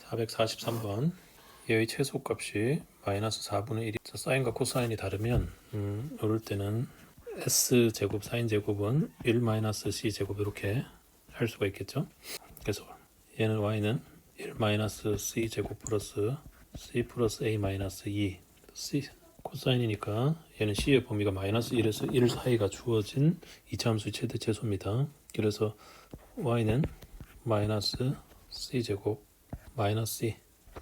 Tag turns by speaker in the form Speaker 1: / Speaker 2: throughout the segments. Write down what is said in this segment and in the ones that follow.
Speaker 1: 443번 얘의 최소값이 마이너스 4분의 1이 사인과 코사인이 다르면 이럴 때는 S제곱 사인제곱은 1 마이너스 C제곱 이렇게 할 수가 있겠죠. 그래서 얘는 Y는 1 마이너스 C제곱 플러스 C 플러스 A 마이너스 2 C 코사인이니까 얘는 C의 범위가 마이너스 1에서 1 사이가 주어진 이차함수의 최대 최소입니다. 그래서 Y는 마이너스 C제곱 마이너스 C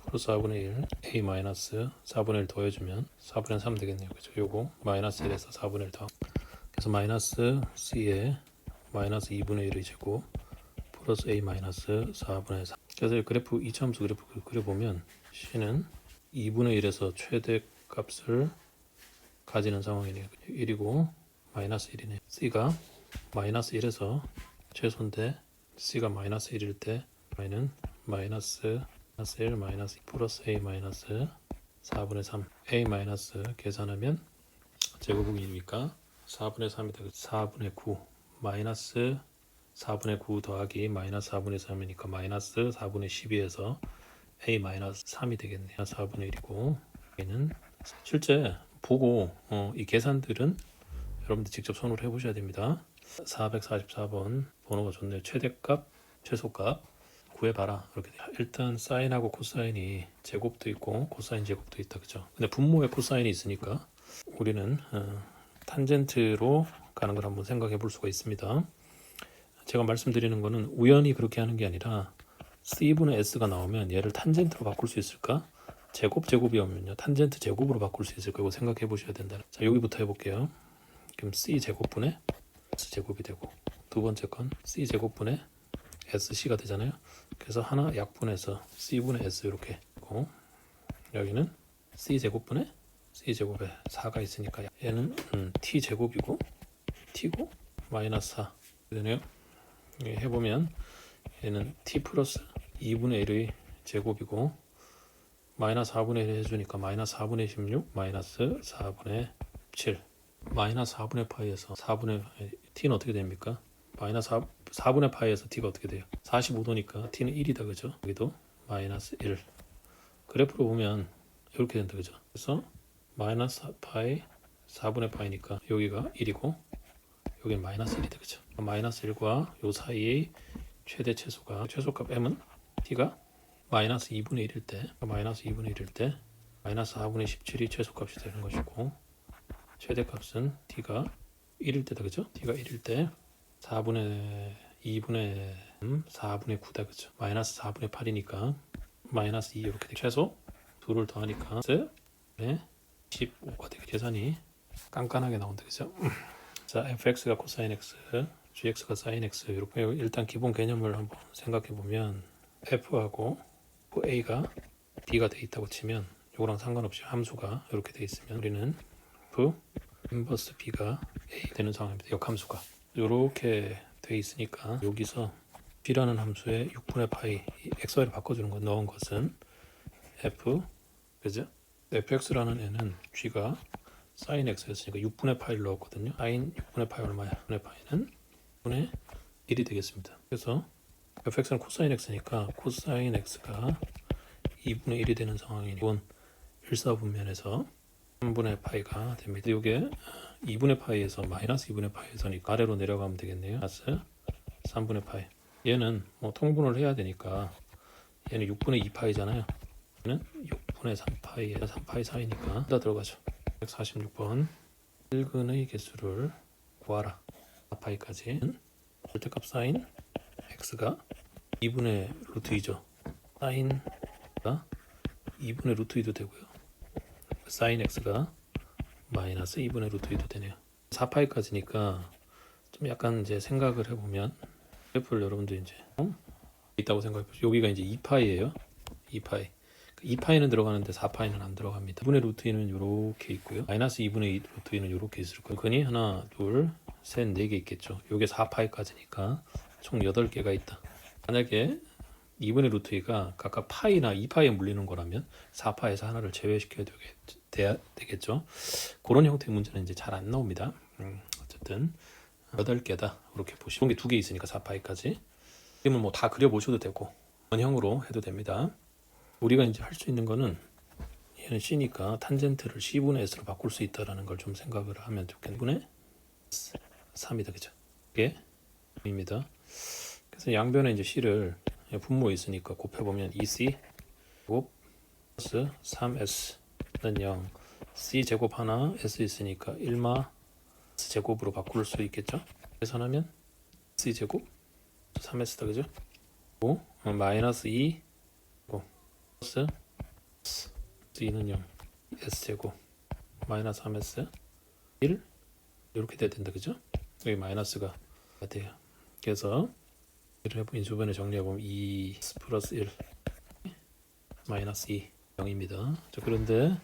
Speaker 1: 플러스 4분의 1 A 마이너스 4분의 1 더해주면 4분의 3 되겠네요. 그죠? 요거 마이너스 1에서 4분의 1 더하고 그래서 마이너스 C에 마이너스 2분의 1의 제곱 플러스 A 마이너스 4분의 3. 그래서 그래프 이차함수 그래프 그려보면 C는 2분의 1에서 최대 값을 가지는 상황이네요. 1이고 마이너스 1이네요. C가 마이너스 1에서 최소인데 C가 마이너스 1일 때 Y는 마이너스 1 마이너스 2 플러스 A 마이너스 4분의 3 A 마이너스 계산하면 제곱이니까 4분의 3이 되고 4분의 9 마이너스 4분의 9 더하기 마이너스 4분의 3이니까 마이너스 4분의 12에서 A 마이너스 3이 되겠네요. 4분의 1이고 얘는 실제 보고 이 계산들은 여러분들 직접 손으로 해보셔야 됩니다. 444번 번호가 좋네요. 최대값 최소값 구해봐라 이렇게 돼요. 일단 사인하고 코사인이 제곱도 있고 코사인 제곱도 있다 그죠. 근데 분모에 코사인이 있으니까 우리는 탄젠트로 가는 걸 한번 생각해 볼 수가 있습니다. 제가 말씀드리는 거는 우연히 그렇게 하는 게 아니라 C분의 S가 나오면 얘를 탄젠트로 바꿀 수 있을까? 제곱이 오면요 탄젠트 제곱으로 바꿀 수 있을까? 이거 생각해 보셔야 된다. 자 여기부터 해볼게요. 그럼 C 제곱분의 S 제곱이 되고 두 번째 건 C 제곱분의 SC가 되잖아요. 그래서 하나 약분해서 C분의 S 이렇게 있고 여기는 C 제곱분의 C 제곱에 4가 있으니까 얘는 T 제곱이고 T고 마이너스 4 되네요. 해보면 얘는 T 플러스 2분의 1의 제곱이고 마이너스 4분의 1 해주니까 마이너스 4분의 16 마이너스 4분의 7 마이너스 4분의 파이에서 4분의 T는 어떻게 됩니까? 마이너스 4분의 파이에서 T가 어떻게 돼요? 45도니까 T는 1이다 그죠? 여기도 마이너스 1 그래프로 보면 이렇게 된다 그죠? 그래서 마이너스 파이 4분의 파이니까 여기가 1이고 여기는 마이너스 1이다 그죠? 마이너스 1과 요 사이의 최대 최소가 최소값 M은 T가 마이너스 2분의 1일 때 마이너스 2분의 1일 때 마이너스 4분의 17이 최소값이 되는 것이고 최대값은 T가 1일 때다 그죠? T가 1일 때 4분의 2분의 4분의 9다 그죠? 마이너스 4분의 8이니까 마이너스 2 이렇게 되죠. 최소 둘을 더하니까 15가 되게 계산이 깐깐하게 나온다 그죠? 자 fx가 코사인 x gx가 사인 x 이렇게 일단 기본 개념을 한번 생각해 보면 f하고 a가 d가 돼 있다고 치면 이거랑 상관없이 함수가 이렇게 돼 있으면 우리는 f 인버스 b가 a 되는 상황입니다. 역함수가 이렇게 돼 있으니까 여기서 b라는 함수에 6분의 파이 xy를 바꿔주는 거 넣은 것은 f 그죠? fx라는 애는 g가 사인 x였으니까 6분의 파이를 넣었거든요. 사인 6분의 파이 얼마야? 6분의 파이는 6분의 1이 되겠습니다. 그래서 fx는 코사인 x니까 코사인 x가 2분의 1이 되는 상황이니 이건 1사분면에서 3분의 파이가 됩니다. 이게 2분의 파이에서 마이너스 2분의 파이에서니까 아래로 내려가면 되겠네요. 마이너스 3분의 파이. 얘는 뭐 통분을 해야 되니까 얘는 6분의 2파이잖아요. 얘는 6분의 3파이에 3파이 사이니까 다 들어가죠. 146번 1근의 개수를 구하라. 4파이까지 절대값 사인 x가 2분의 루트 2죠. 사인가 2분의 루트 2도 되고요. 사인 x가 마이너스 2분의 루트 2도 되네요. 4파이까지니까 좀 약간 이제 생각을 해보면 그래프를 여러분들 이제 있다고 생각해보세요. 여기가 이제 2파이예요. 2파이. 2파이는 들어가는데 4파이는 안 들어갑니다. 2분의 루트 2는 이렇게 있고요. 마이너스 2분의 2 루트 2는 이렇게 있을 거예요. 근이 하나, 둘, 셋, 4개 있겠죠. 이게 4파이까지니까 총 8개가 있다. 만약에 2분의 루트 2가 각각 파이나 2파이에 물리는 거라면 4파에서 하나를 제외시켜야 되겠죠. 그런 형태의 문제는 이제 잘 안 나옵니다. 어쨌든 8개다. 이렇게 보시고 이게 2개 있으니까 4파이까지. 그러면 뭐 다 그려보셔도 되고 원형으로 해도 됩니다. 우리가 이제 할 수 있는 거는 얘는 C니까 탄젠트를 C분의 S로 바꿀 수 있다라는 걸 좀 생각을 하면 좋겠네. 분의 3이다, 그죠? 이게 입니다. 그래서 양변에 이제 C를 분모에 있으니까 곱해보면 2C 곱 플러스 3S는 0 C 제곱 하나 S 있으니까 1마 S 제곱으로 바꿀 수 있겠죠? 계산하면 C 제곱 3S다, 그죠? 마이너스 2 플러스 C는 0 S제곱 마이너스 3S 1 이렇게 돼야 된다, 그죠? 여기 마이너스가 돼요. 그래서 인수분해 정리해보면 2 플러스 1 마이너스 2 0입니다. 자, 그런데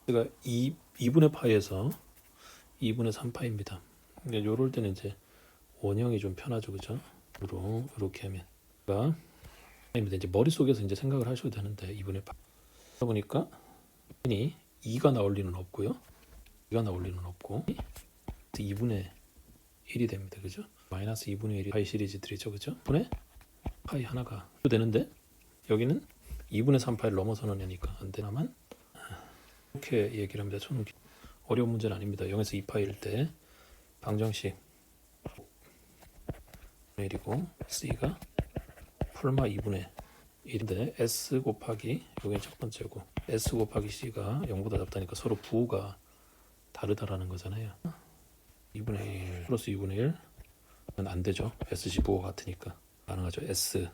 Speaker 1: 제가 2분의 파이에서 2분의 3파입니다. 그러니까 요럴 때는 이제 원형이 좀 편하죠, 그죠? 이렇게 하면 입니다. 이제 머릿속에서 이제 생각을 하셔도 되는데 2분의 파 그러다 보니까 2가 나올 리는 없고요. 2가 나올 리는 없고 2분의 1이 됩니다. 그죠? 마이너스 2분의 1이 파이 시리즈들이죠. 그죠? 분의 파이 하나가 되는데 여기는 2분의 3파이를 넘어서는 애니까 안 되나만 이렇게 얘기를 합니다. 저는 어려운 문제는 아닙니다. 0에서 2파이일 때 방정식 1이고 C가 풀마 2분의 1인데 S 곱하기 여기 첫 번째고 S 곱하기 C가 0보다 작다니까 서로 부호가 다르다라는 거잖아요. 2분의 1 플러스 2분의 1은 안 되죠. SC 부호가 같으니까 가능하죠. S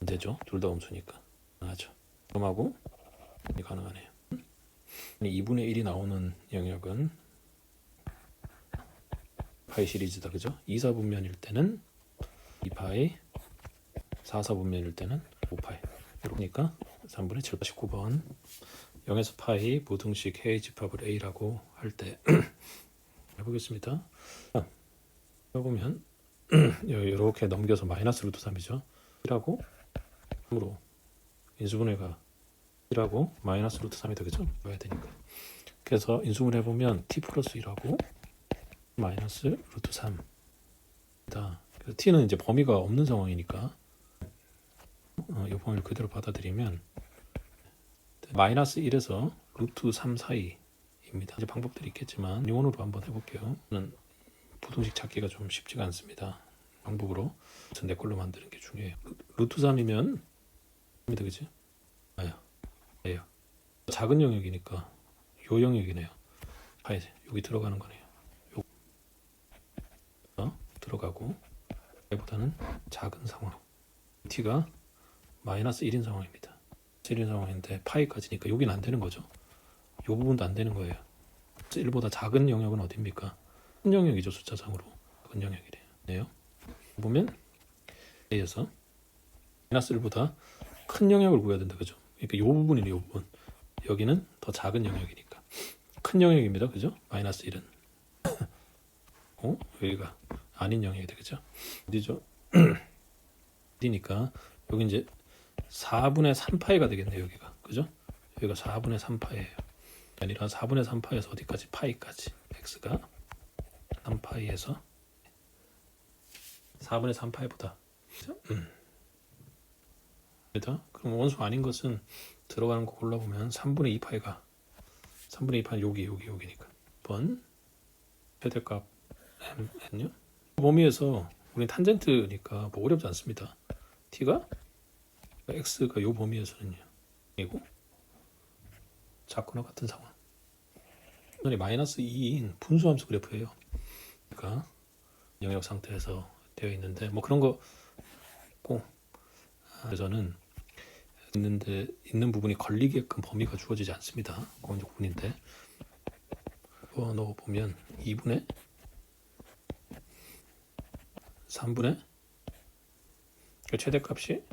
Speaker 1: 안 되죠. 둘 다 음수니까 가능하죠. 그럼하고 가능하네요. 2분의 1이 나오는 영역은 파이 시리즈다, 그죠? 2사분면일 때는 2파이 4사분면일 때는 5파이 이러니까 3분의 7, 19번 0에서 파이 부등식 해의 집합을 A라고 할 때 해보겠습니다. 해보면 이렇게 넘겨서 마이너스 루트 3이죠. 1하고 3으로 인수분해가 1하고 마이너스 루트 3이다, 그죠? 봐야 되니까. 그래서 인수분해 보면 t 플러스 1하고 마이너스 루트 3 그래서 t는 이제 범위가 없는 상황이니까 이 범위를 그대로 받아들이면 마이너스 1에서 루트 3 사이입니다. 이제 방법들이 있겠지만 이원으로 한번 해볼게요. 저는 부등식 찾기가 좀 쉽지가 않습니다. 방법으로 내 걸로 만드는 게 중요해요. 루트 3이면 입니다, 그지? 예요. 작은 영역이니까 요 영역이네요. 여기 들어가는 거네요. 들어가고 얘보다는 작은 상황. t가 마이너스 1인 상황입니다. 1인 상황인데 파이까지니까 여기는 안 되는 거죠. 이 부분도 안 되는 거예요. 1보다 작은 영역은 어디입니까? 큰 영역이죠. 숫자상으로 큰 영역이래요. 보면 A에서 마이너스 1보다 큰 영역을 구해야 된다, 그죠? 그러니까 이 부분이네, 이 부분. 여기는 더 작은 영역이니까 큰 영역입니다, 그죠? 마이너스 1은 여기가 아닌 영역이다, 그죠? 어디죠? 어디니까 여기 이제 4분의 3파이가 되겠네요, 여기가, 그죠? 여기가 4분의 3파이예요. 아니라 4분의 3파이에서 어디까지? 파이까지. x가 3파이에서 4분의 3파이보다 그럼 원수 아닌 것은 들어가는 거 골라보면 3분의 2파이가 3분의 2파이는 여기니까 번 최대값 n요. 범위에서 우리 탄젠트니까 뭐 어렵지 않습니다. t가 x가 요 범위에서는요 이고 작거나 같은 상황. 마이너스 2인 분수함수 그래프예요. 그러니까 영역 상태에서 되어 있는데 뭐 그런 거 꼭 그래서는 있는 부분이 걸리게끔 범위가 주어지지 않습니다. 그건 이제 부분인데 넣어 보면 2분의 3분의 최대값이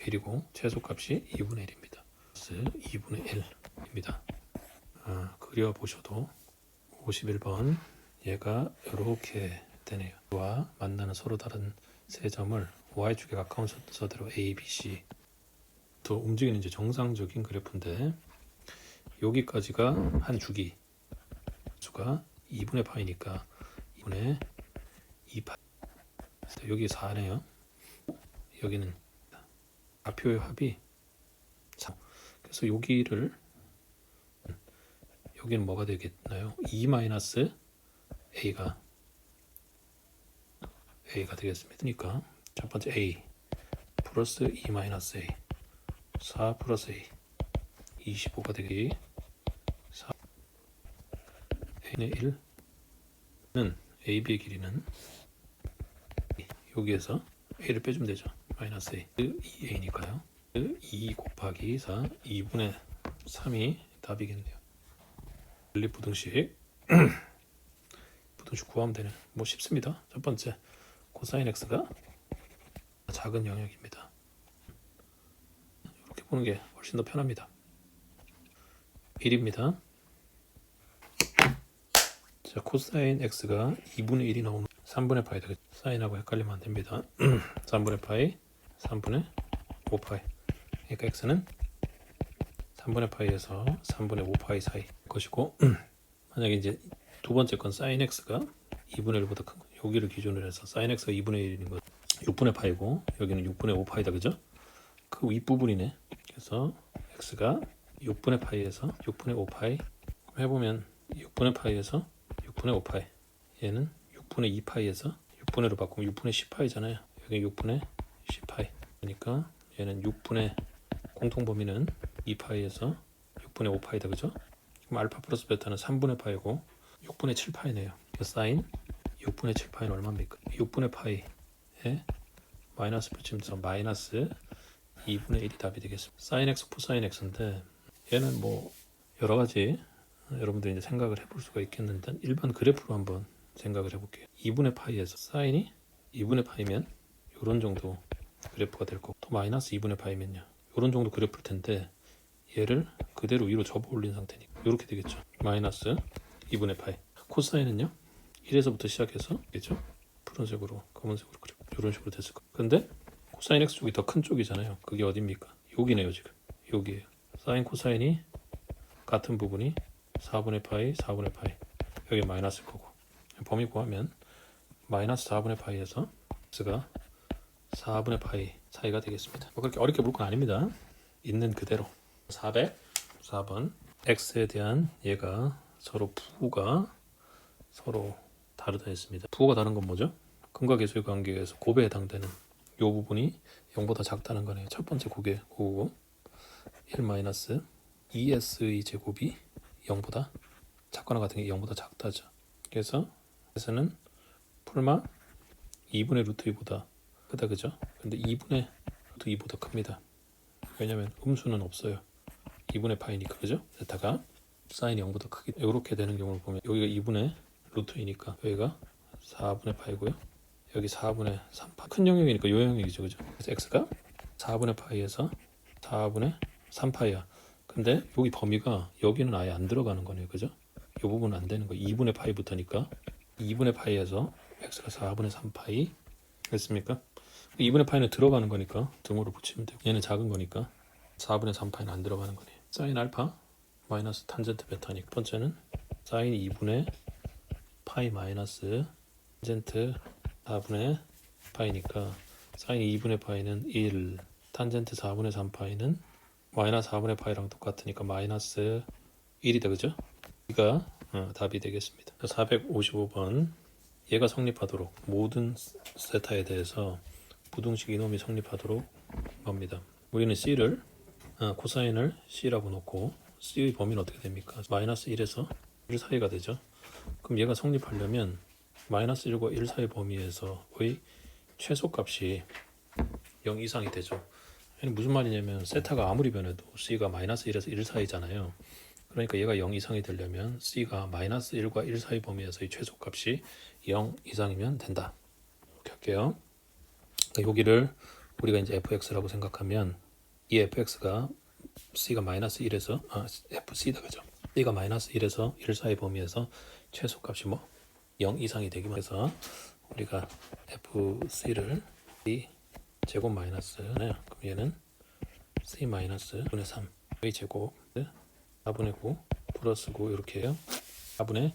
Speaker 1: 1이고 최소값이 2분의 1입니다. 2분의 1입니다. 그려보셔도 51번 얘가 이렇게 되네요. 와 만나는 서로 다른 세 점을 y축에 가까운 순서대로 A, B, C 또 움직이는 이제 정상적인 그래프인데 여기까지가 한 주기 수가 2분의 파이니까 2분의 2파이 여기 4네요. 여기는 좌표의 합이 3 그래서 여기는 뭐가 되겠나요? 2-a가 되겠습니다. 그러니까 첫 번째 a 플러스 2-a 4 플러스 a 25가 되기 4 a는 1는 ab의 길이는 여기에서 a를 빼주면 되죠. 마이너스 a 2a니까요. 2 곱하기 4 2분의 3이 답이겠네요. 연립부등식 부등식 구하면 되네. 뭐 쉽습니다. 첫 번째 코사인 x가 작은 영역입니다. 이렇게 보는 게 훨씬 더 편합니다. 1입니다. 자, 코사인 x가 2분의 1이 나오는 3분의 파이 되겠죠. 사인하고 헷갈리면 안 됩니다. 3분의 파이 3분의 5파이. 그러니까 x는 3분의 파이에서 3분의 5파이 사이 것이고, 만약에 이제 두 번째 건 사인 x가 2분의 1보다 큰 거, 여기를 기준으로 해서 사인 x가 2분의 1인 거 6분의 파이고 여기는 6분의 5파이다, 그죠? 그 윗부분이네. 그래서 x가 6분의 파이에서 6분의 5파이 해보면 6분의 파이에서 6분의 5파이, 얘는 6분의 2파이에서 6분의로 바꾸면 6분의 10파이잖아요. 여기 6분의 10파이, 그러니까 얘는 6분의 공통범위는 2파이에서 6분의 5파이다, 그죠? 그럼 알파 플러스 베타는 3분의 파이고 6분의 7파이네요. 사인 6분의 7파이는 얼마입니까? 6분의 파이에 마이너스 붙이면서 마이너스 2분의 1이 답이 되겠습니다. 사인 x, 코사인 x인데 얘는 뭐 여러 가지 여러분들이 이제 생각을 해볼 수가 있겠는데 일반 그래프로 한번 생각을 해볼게요. 2분의 파이에서 사인이 2분의 파이면 이런 정도 그래프가 될 거고, 또 마이너스 2분의 파이면요 이런 정도 그래프일 텐데 얘를 그대로 위로 접어 올린 상태니까 이렇게 되겠죠. 마이너스 2분의 파이. 코사인은요 1에서부터 시작해서 겠죠. 푸른색으로 검은색으로 그려 이런 식으로 됐을 거예요. 근데 코사인 x 쪽이 더 큰 쪽이잖아요. 그게 어딥니까? 여기네요. 지금 여기에요. 사인 코사인이 같은 부분이 4분의 파이 4분의 파이, 여기 마이너스일 거고, 범위 구하면 마이너스 4분의 파이에서 x가 4분의 파이 사이가 되겠습니다. 뭐 그렇게 어렵게 볼 건 아닙니다. 있는 그대로. 404번 x에 대한 얘가 서로 부호가 서로 다르다 했습니다. 부호가 다른 건 뭐죠? 근과 계수의 관계에서 곱에 해당되는 이 부분이 0보다 작다는 거네요. 첫 번째 고고 1-2s의 제곱이 0보다 작거나 같은 게 0보다 작다죠. 그래서 S는 풀마 2분의 루트 2보다 크다, 그죠? 근데 2분의 루트 2보다 큽니다. 왜냐면 음수는 없어요. 2분의 파이니까, 그죠? 베타가 사인이 0보다 크기, 이렇게 되는 경우를 보면 여기가 2분의 루트 2니까 여기가 4분의 파이고요. 여기 4분의 3파. 큰 영역이니까 요 영역이죠, 그죠? 그래서 x가 4분의 파이에서 4분의 3파이야. 근데 여기 범위가 여기는 아예 안 들어가는 거네요, 그죠? 이 부분은 안 되는 거예요. 2분의 파이부터니까 2분의 파이에서 x가 4분의 3파이 됐습니까? 2분의 파이는 들어가는 거니까 등호를 붙이면 되고, 얘는 작은 거니까 4분의 3파이는 안 들어가는 거네요. 사인 알파 마이너스 탄젠트 베타니까, 번째는 사인 2분의 파이 마이너스 탄젠트 4분의 파이니까 사인 2분의 파이는 1, 탄젠트 4분의 3파이는 마이너스 4분의 파이랑 똑같으니까 마이너스 1이다, 그죠? 이가 답이 되겠습니다. 455번 얘가 성립하도록 모든 세타에 대해서 부등식 이놈이 성립하도록 합니다. 우리는 C를 코사인을 C라고 놓고 C의 범위는 어떻게 됩니까? 마이너스 1에서 1 사이가 되죠. 그럼 얘가 성립하려면 마이너스 1과 1 사이 범위에서의 최소값이 0 이상이 되죠. 무슨 말이냐면 세타가 아무리 변해도 C가 마이너스 1에서 1 사이잖아요. 그러니까 얘가 0 이상이 되려면 C가 마이너스 1과 1 사이 범위에서의 최소값이 0 이상이면 된다. 이렇게 할게요. 그러니까 여기를 우리가 이제 fx라고 생각하면 이 fx가 C가 마이너스 1에서 FC다, 그죠? C가 마이너스 1에서 1 사이 범위에서 최소값이 0 이상이 되기만 해서 우리가 FC를 C 제곱 마이너스네요. 그럼 얘는 C 마이너스 분의 3의 제곱 4분의 9 플러스 9 이렇게 해요. 4분의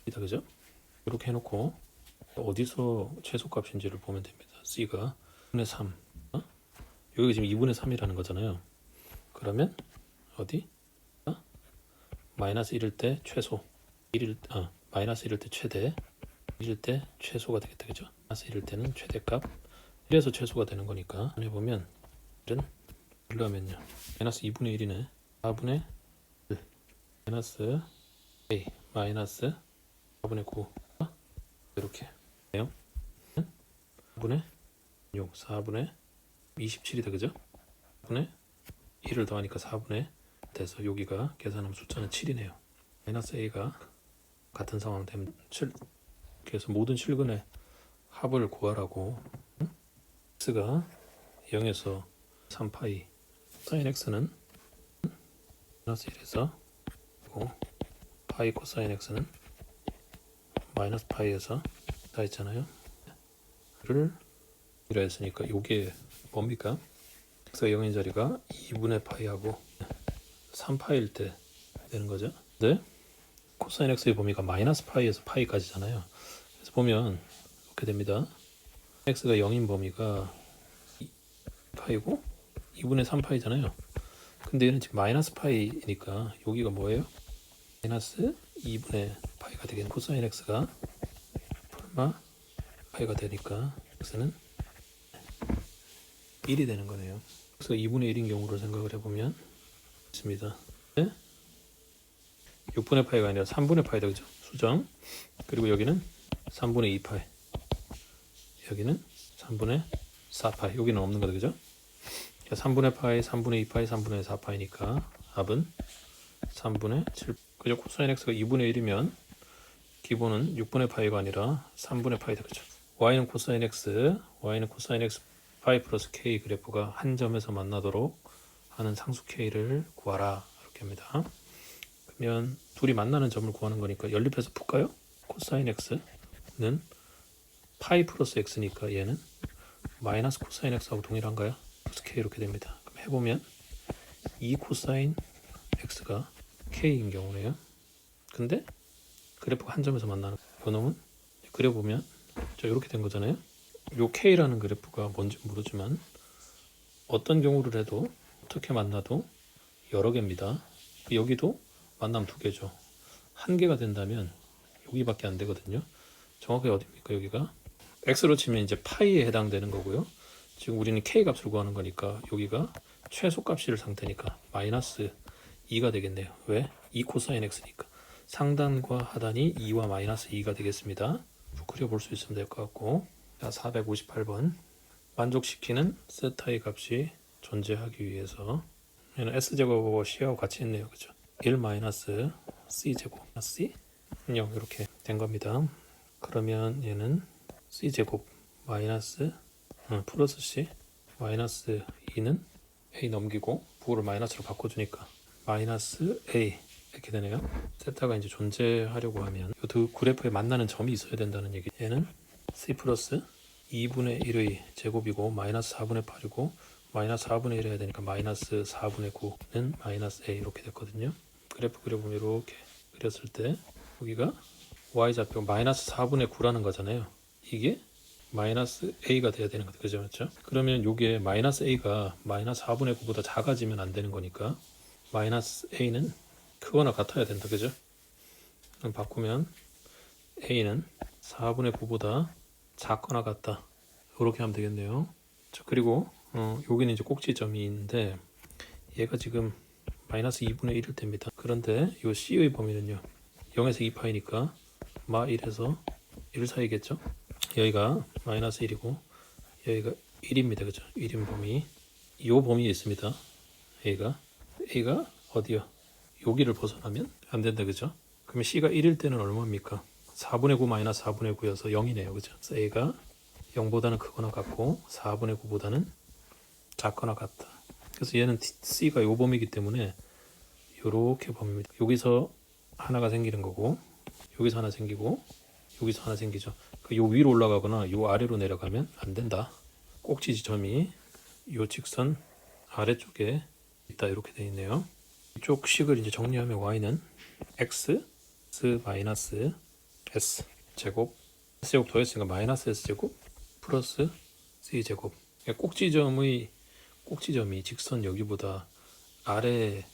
Speaker 1: 2다, 그죠? 이렇게 해놓고 어디서 최소값인지를 보면 됩니다. C가 2분의 3 여기 지금 2분의 3이라는 거잖아요. 그러면 어디? 마이너스 1일 때 최소, 마이너스 1일 때 최대, 1일 때 최소가 되겠다, 그죠? 마이너스 1일 때는 최대값, 1에서 최소가 되는 거니까 해보면 1은 1로 하면요 마이너스 2분의 1이네. 4분의 1 마이너스 a 마이너스 4분의 9 이렇게 돼요. 4분의 6 4분의 27이다, 그죠? 4분의 1을 더하니까 4분의 돼서 여기가 계산하면 숫자는 7이네요. 마이너스 a가 같은 상황 되면 7. 그래서 모든 실근의 합을 구하라고. x가 0에서 3파이 사인 x는 마이너스 1에서 그리고 파이 코사인 x는 마이너스 파이에서 다 있잖아요. 를 이라 했으니까 요게 뭡니까? x가 0인 자리가 2분의 파이하고 3파일 때 되는 거죠. 네? 코사인 x의 범위가 마이너스 파이에서 파이까지잖아요. 그래서 보면 이렇게 됩니다. x가 0인 범위가 파이고 2분의 3파이잖아요. 근데 얘는 지금 마이너스 파이니까 여기가 뭐예요? 마이너스 2분의 파이가 되겠네. 코사인 x가 얼마? 파이가 되니까 x는 1이 되는 거네요. x가 2분의 1인 경우를 생각을 해보면 있습니다. 네? 6분의 파이가 아니라 3분의 파이다, 그죠? 수정. 그리고 여기는 3분의 2파이, 여기는 3분의 4파이, 여기는 없는 거다, 그죠? 3분의 파이, 3분의 2파이, 3분의 4파이니까 답은 3분의 7. 그죠? 코사인 x가 2분의 1이면 기본은 6분의 파이가 아니라 3분의 파이다, 그죠? y는 코사인 x 파이 플러스 k 그래프가 한 점에서 만나도록 하는 상수 k를 구하라, 이렇게 합니다. 그러면 둘이 만나는 점을 구하는 거니까 연립해서 풀까요? 코사인 x는 파이 플러스 x니까 얘는 마이너스 코사인 x하고 동일한가요? 플러스 k 이렇게 됩니다. 그럼 해보면 2 코사인 x가 k인 경우네요. 근데 그래프가 한 점에서 만나는 요놈은 그려보면 이렇게 된 거잖아요. 요 k라는 그래프가 뭔지 모르지만 어떤 경우를 해도 어떻게 만나도 여러 개입니다. 여기도 만나면 두 개죠. 한 개가 된다면 여기밖에 안 되거든요. 정확하게 어디입니까? 여기가 x로 치면 이제 파이에 해당되는 거고요. 지금 우리는 k 값을 구하는 거니까 여기가 최소값일 상태니까 마이너스 2가 되겠네요. 왜? 2 코사인 x니까 상단과 하단이 2와 마이너스 2가 되겠습니다. 그려볼 수 있으면 될 것 같고. 자, 458번 만족시키는 세타의 값이 존재하기 위해서 얘는 s제곱하고 c하고 같이 있네요, 그죠? 1 마이너스 c제곱 c 0 이렇게 된 겁니다. 그러면 얘는 c제곱 마이너스 플러스 c 마이너스 2는 a 넘기고 부호를 마이너스로 바꿔주니까 마이너스 a 이렇게 되네요. 세타가 이제 존재하려고 하면 이 두 그래프에 만나는 점이 있어야 된다는 얘기. 얘는 c 플러스 2분의 1의 제곱이고 마이너스 4분의 8이고 마이너스 4분의 1 해야 되니까 마이너스 4분의 9는 마이너스 a 이렇게 됐거든요. 그래프 그려보면 이렇게 그렸을 때 여기가 y좌표 마이너스 4분의 9라는 거잖아요. 이게 마이너스 a가 돼야 되는 거죠, 그죠? 맞죠? 그러면 이게 마이너스 a가 마이너스 4분의 9보다 작아지면 안 되는 거니까 마이너스 a는 크거나 같아야 된다, 그죠? 그럼 바꾸면 a는 4분의 9보다 작거나 같다, 이렇게 하면 되겠네요. 자, 그리고 여기는 이제 꼭지점인데 얘가 지금 마이너스 2분의 1일 때입니다. 그런데 이 c의 범위는요 0에서 2파이니까 마 1에서 1 사이겠죠. 여기가 마이너스 1이고 여기가 1입니다, 그죠? 1인 범위, 이 범위에 있습니다. a가 어디요? 여기를 벗어나면 안 된다, 그죠? 그러면 c가 1일 때는 얼마입니까? 4분의 9 마이너스 4분의 9여서 0이네요, 그죠? 그래서 a가 0보다는 크거나 같고 4분의 9보다는 작거나 같다. 그래서 얘는 c가 요 범위이기 때문에 요렇게 범위입니다. 여기서 하나가 생기는 거고 여기서 하나 생기고 여기서 하나 생기죠. 요 위로 올라가거나 요 아래로 내려가면 안 된다. 꼭지 지점이 요 직선 아래쪽에 있다, 이렇게 되어 있네요. 이쪽 식을 이제 정리하면 y는 x 마이너스 s 제곱 s제곱 더했으니까 마이너스 s제곱 플러스 c제곱. 꼭지점이 직선 여기보다 아래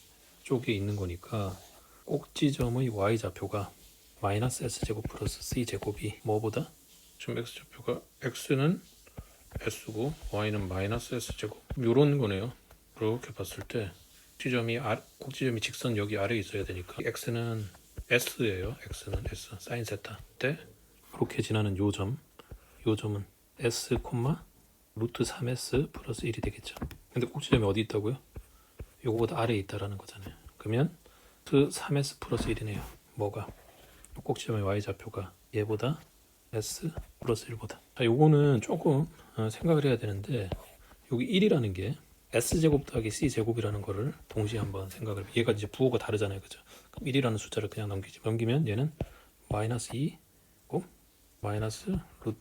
Speaker 1: 쪽에 있는 거니까 꼭지점의 y좌표가 마이너스 s제곱 플러스 c제곱이 뭐보다? 지금 x좌표가 x는 s고 y는 마이너스 s제곱 요런 거네요. 이렇게 봤을 때 꼭지점이 직선 여기 아래에 있어야 되니까 x는 s예요. x는 s 사인 세타 때 이렇게 지나는 요 점은 s, 루트 3s 플러스 1이 되겠죠. 근데 꼭지점이 어디 있다고요? 요거보다 아래에 있다라는 거잖아요. 그러면 루트 3s 플러스 1이네요. 뭐가? 꼭지점의 y좌표가 얘보다 s 플러스 1보다. 자, 요거는 조금 생각을 해야 되는데 여기 1이라는 게 s제곱 더하기 c제곱이라는 거를 동시에 한번 생각을 얘가 이제 부호가 다르잖아요. 그죠? 그럼 1이라는 숫자를 그냥 넘기면 얘는 마이너스 2고 마이너스 루트